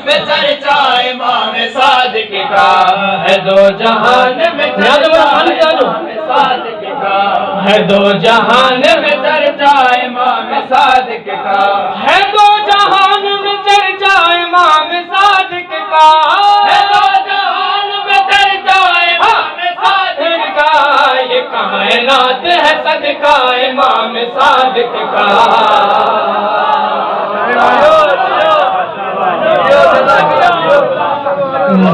में चर्चा इमाम सादिक का है, दो जहान में चर्चा इमाम सादिक का है, दो जहान में चर्चा इमाम सादिक का है, दो जहान में चर्चा इमाम सादिक का है, दो जहान में चर्चा इमाम सादिक का। ये कायनात है सदका इमाम सादिक का।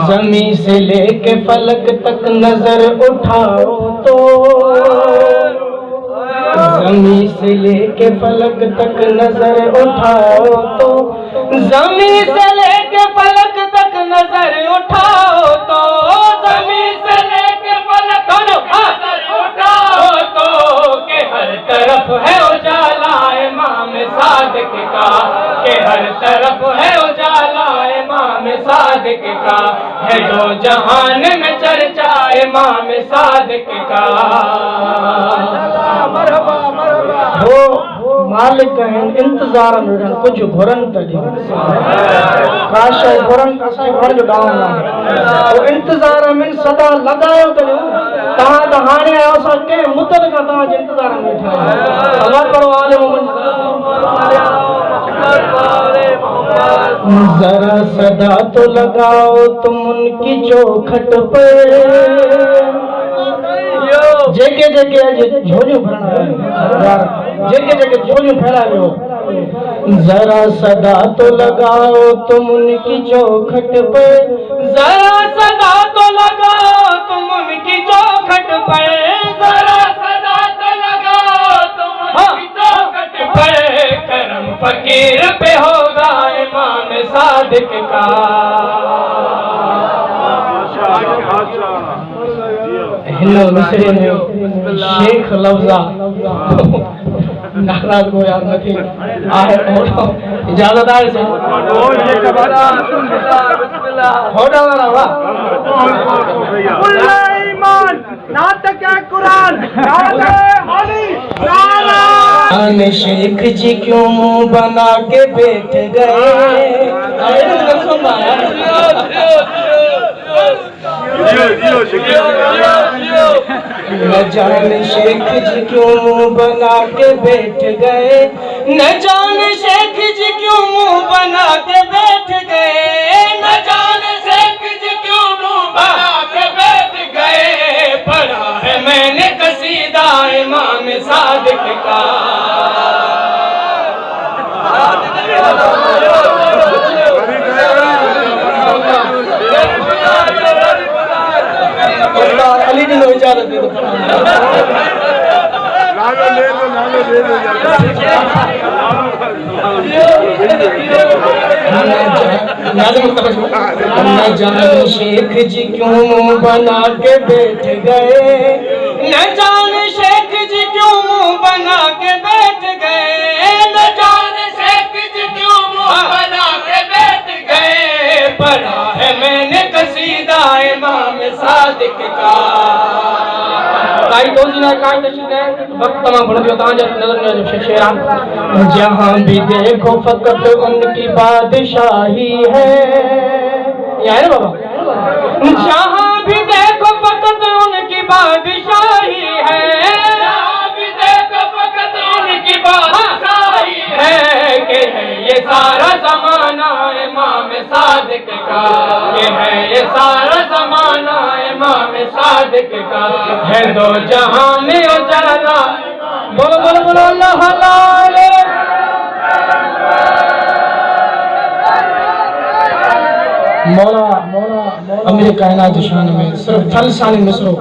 ज़मीं से लेके फलक तक नजर उठाओ तो, ज़मीं से लेके फलक तक नजर उठाओ तो, ज़मीं से लेके फलक तक नजर उठाओ तो, ज़मीं से लेके फलक तक नजर उठाओ तो, के हर तरफ है उजाला इमाम सादिक का, के हर तरफ है उजाला इमाम सादिक का है, दो जहान में चर्चा इमाम सादिक का। हो मालिक इंतजार में कुछ घुरन तड़ी काश घुरन असां घुरन जो गांव ना वो इंतजार में सदा लगायो तड़ी ता हाने आयो सा के मुद्दत का ता इंतजार में था सदा करो आले जरा सदा तो लगाओ तुम उनकी चौखट पर, जेके जेके झोलियूं भरण यार जेके जेके झोलियूं फैलायो, जरा सदा तो लगाओ तुम उनकी चौखट पर, जरा सदा तो लगाओ तुम उनकी चौखट पर, जरा सदा तो लगाओ तुम उनकी चौखट पर, करम फकीर पे होगा इमाम सादिक का। हिलो मिसरे में शेख लफ्जा नाराज को याद नथी आहे इजाजत आहे से होड़ा वाला वाह ईमान नातक कुरान अली नारा शेख जी क्यों मुंह बना के बैठ गए, न जाने शेख जी क्यों मुंह बना के बैठ गए, न जाने शेख जी क्यों मुंह बना के बैठ गए, न जाने शेख जी क्यों मुंह बना के बैठ गए। पढ़ा है मैंने कसीदा इमाम सादिक का, अली जी ने इजाजत दे दो न जाने शेख जी क्यों मुंह बना के बैठ गए, न जाने शेख जी क्यों मुंह बना के बैठ गए, न जाने शेख जी क्यों मुंह बना के बैठ गए। पढ़ा है मैंने कसीदा इमाम सादिक का। ताई दोजी ना काट दे वक्त तमाम बढ़ गयो तां नजर में शेरा, जहां भी देखो फकत उनकी बादशाही है, ये है ना बाबा, जहां भी देखो फकत उनकी बादशाही है, जहां भी देखो फकत उनकी बादशाही है, के है ये सारा जमाना इमाम सादिक का, ये है ये सारा जमाना इमाम सादिक का है, दो जहां में उजाला। बोलो बोलो बोलो अल्लाह अल्लाह। मौला अमीर कायनात शान में सिर्फ थल सानी मिसरो